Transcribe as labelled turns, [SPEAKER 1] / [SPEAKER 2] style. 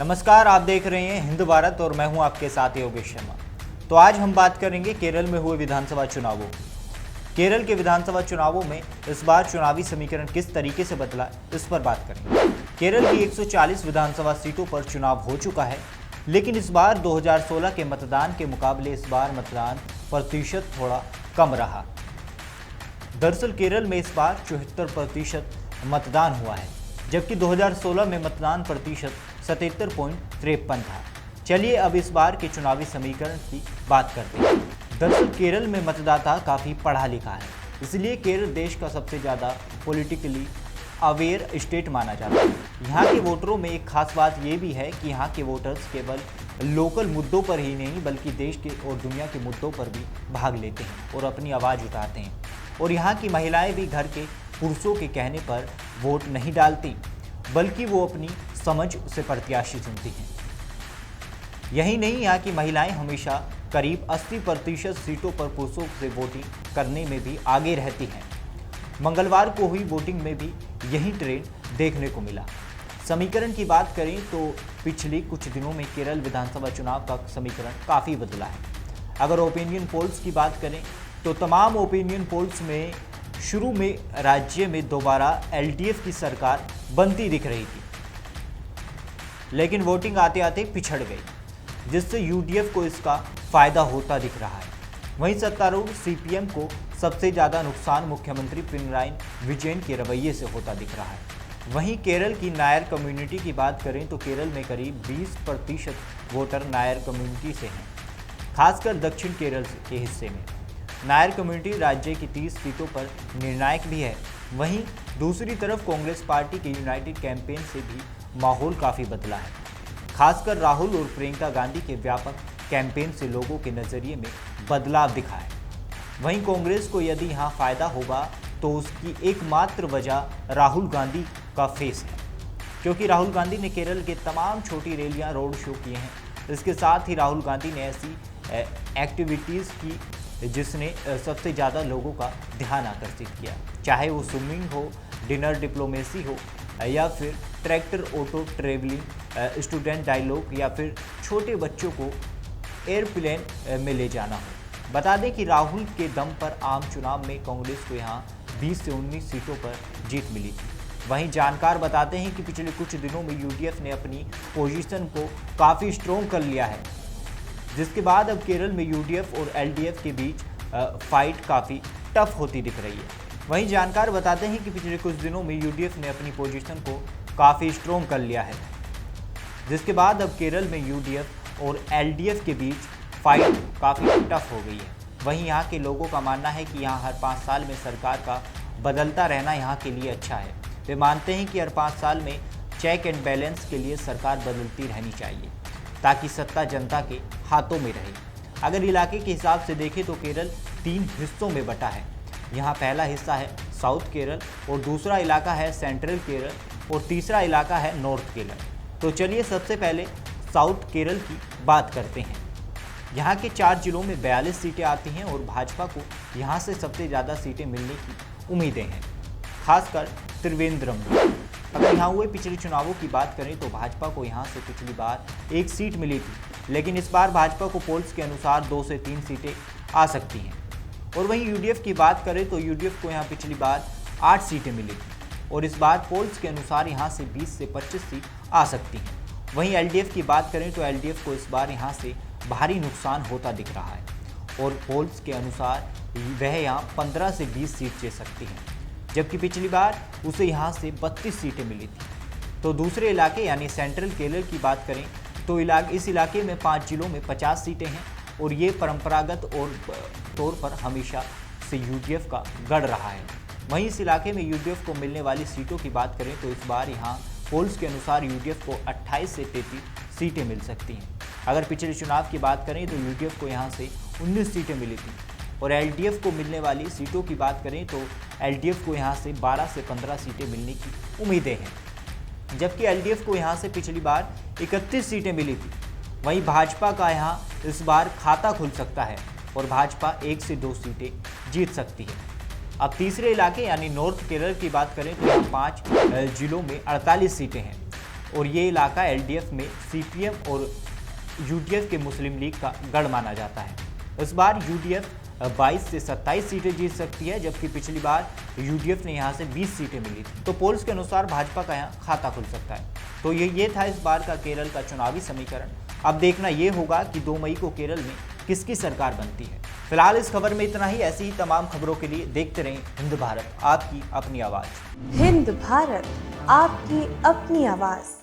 [SPEAKER 1] नमस्कार, आप देख रहे हैं हिंद भारत और मैं हूं आपके साथ योगेश शर्मा। तो आज हम बात करेंगे केरल में हुए विधानसभा चुनावों। केरल के विधानसभा चुनावों में इस बार चुनावी समीकरण किस तरीके से बदला, इस पर बात करेंगे। केरल की 140 विधानसभा सीटों पर चुनाव हो चुका है, लेकिन इस बार 2016 के मतदान के मुकाबले इस बार मतदान प्रतिशत थोड़ा कम रहा। दरअसल केरल में इस बार 74% मतदान हुआ है, जबकि 2016 में मतदान प्रतिशत 77.53 था। चलिए अब इस बार के चुनावी समीकरण की बात करते हैं। दरअसल केरल में मतदाता काफ़ी पढ़ा लिखा है, इसलिए केरल देश का सबसे ज़्यादा पॉलिटिकली अवेयर स्टेट माना जाता है। यहाँ के वोटरों में एक खास बात ये भी है कि यहाँ के वोटर्स केवल लोकल मुद्दों पर ही नहीं बल्कि देश के और दुनिया के मुद्दों पर भी भाग लेते हैं और अपनी आवाज़ उठाते हैं। और यहाँ की महिलाएं भी घर के पुरुषों के कहने पर वोट नहीं डालती, बल्कि वो अपनी समझ से प्रत्याशी चुनती हैं। यही नहीं, यहाँ की महिलाएं हमेशा करीब 80% सीटों पर पुरुषों से वोटिंग करने में भी आगे रहती हैं। मंगलवार को हुई वोटिंग में भी यही ट्रेंड देखने को मिला। समीकरण की बात करें तो पिछले कुछ दिनों में केरल विधानसभा चुनाव का समीकरण काफ़ी बदला है। अगर ओपिनियन पोल्स की बात करें तो तमाम ओपिनियन पोल्स में शुरू में राज्य में दोबारा एलडीएफ की सरकार बनती दिख रही थी, लेकिन वोटिंग आते आते पिछड़ गई, जिससे यूडीएफ को इसका फायदा होता दिख रहा है। वहीं सत्तारूढ़ सीपीएम को सबसे ज़्यादा नुकसान मुख्यमंत्री पिनराई विजयन के रवैये से होता दिख रहा है। वहीं केरल की नायर कम्युनिटी की बात करें तो केरल में करीब 20% वोटर नायर कम्युनिटी से हैं, खासकर दक्षिण केरल के हिस्से में। नायर कम्युनिटी राज्य की 30 सीटों पर निर्णायक भी है। वहीं दूसरी तरफ कांग्रेस पार्टी के यूनाइटेड कैंपेन से भी माहौल काफ़ी बदला है। खासकर राहुल और प्रियंका गांधी के व्यापक कैंपेन से लोगों के नज़रिए में बदलाव दिखा है। वहीं कांग्रेस को यदि यहाँ फ़ायदा होगा तो उसकी एकमात्र वजह राहुल गांधी का फेस है, क्योंकि राहुल गांधी ने केरल के तमाम छोटी रैलियाँ रोड शो किए हैं। इसके साथ ही राहुल गांधी ने ऐसी एक्टिविटीज़ की जिसने सबसे ज़्यादा लोगों का ध्यान आकर्षित किया, चाहे वो स्विमिंग हो, डिनर डिप्लोमेसी हो, या फिर tractor auto travelling, student dialogue, या फिर छोटे बच्चों को एयरप्लेन में ले जाना हो। बता दें कि राहुल के दम पर आम चुनाव में कांग्रेस को यहाँ 20 से 19 सीटों पर जीत मिली थी। वहीं जानकार बताते हैं कि पिछले कुछ दिनों में यूडीएफ ने अपनी पोजीशन को काफ़ी स्ट्रॉन्ग कर लिया है, जिसके बाद अब केरल में यूडीएफ और एलडीएफ के बीच फाइट काफ़ी टफ होती दिख रही है। वहीं जानकार बताते हैं कि पिछले कुछ दिनों में यूडीएफ ने अपनी पोजीशन को काफ़ी स्ट्रॉन्ग कर लिया है, जिसके बाद अब केरल में यूडीएफ और एलडीएफ के बीच फाइट काफ़ी टफ हो गई है। वहीं यहाँ के लोगों का मानना है कि यहाँ हर 5 साल में सरकार का बदलता रहना यहाँ के लिए अच्छा है। वे मानते हैं कि हर 5 साल में चेक एंड बैलेंस के लिए सरकार बदलती रहनी चाहिए, ताकि सत्ता जनता के हाथों में रहे। अगर इलाके के हिसाब से देखें तो केरल 3 हिस्सों में बटा है। यहाँ पहला हिस्सा है साउथ केरल, और दूसरा इलाका है सेंट्रल केरल, और तीसरा इलाका है नॉर्थ केरल। तो चलिए सबसे पहले साउथ केरल की बात करते हैं। यहाँ के 4 जिलों में 42 सीटें आती हैं और भाजपा को यहाँ से सबसे ज़्यादा सीटें मिलने की उम्मीदें हैं, खासकर त्रिवेंद्रम में। अगर यहाँ हुए पिछले चुनावों की बात करें तो भाजपा को यहाँ से पिछली बार 1 सीट मिली थी, लेकिन इस बार भाजपा को पोल्स के अनुसार 2 से 3 सीटें आ सकती हैं। और वहीं यूडीएफ की बात करें तो यूडीएफ को यहाँ पिछली बार 8 सीटें मिली थी और इस बार पोल्स के अनुसार यहाँ से 20 से 25 सीट आ सकती हैं। वहीं एलडीएफ की बात करें तो एलडीएफ को इस बार यहाँ से भारी नुकसान होता दिख रहा है और पोल्स के अनुसार वह यहाँ 15 से 20 सीट जीत सकती है, जबकि पिछली बार उसे यहाँ से 32 सीटें मिली थी। तो दूसरे इलाके यानी सेंट्रल केरल की बात करें तो इस इलाके में 5 जिलों में 50 सीटें हैं और ये परंपरागत और तौर पर हमेशा से यूडीएफ का गढ़ रहा है। वहीं इस इलाके में यूडीएफ को मिलने वाली सीटों की बात करें तो इस बार यहाँ पोल्स के अनुसार यूडीएफ को 28 से 33 सीटें मिल सकती हैं। अगर पिछले चुनाव की बात करें तो यूडीएफ को यहाँ से 19 सीटें मिली थी और एलडीएफ को मिलने वाली सीटों की बात करें तो एलडीएफ को यहाँ से 12 से 15 सीटें मिलने की उम्मीदें हैं, जबकि एलडीएफ को यहाँ से पिछली बार 31 सीटें मिली थी। वहीं भाजपा का यहाँ इस बार खाता खुल सकता है और भाजपा 1 से 2 सीटें जीत सकती है। अब तीसरे इलाके यानी नॉर्थ केरल की बात करें तो यहाँ 5 जिलों में 48 सीटें हैं। और ये इलाका एलडीएफ में सीपीएम और यूडीएफ के मुस्लिम लीग का गढ़ माना जाता है। इस बार यूडीएफ 22 से 27 सीटें जीत सकती है, जबकि पिछली बार यूडीएफ ने यहां से 20 सीटें मिली थी। तो पोल्स के अनुसार भाजपा का यहां खाता खुल सकता है। तो ये था इस बार का केरल का चुनावी समीकरण। अब देखना ये होगा कि 2 मई को केरल में किसकी सरकार बनती है। फिलहाल इस खबर में इतना ही। ऐसी ही तमाम खबरों के लिए देखते रहें हिंद भारत, आपकी अपनी आवाज।
[SPEAKER 2] हिंद भारत, आपकी अपनी आवाज।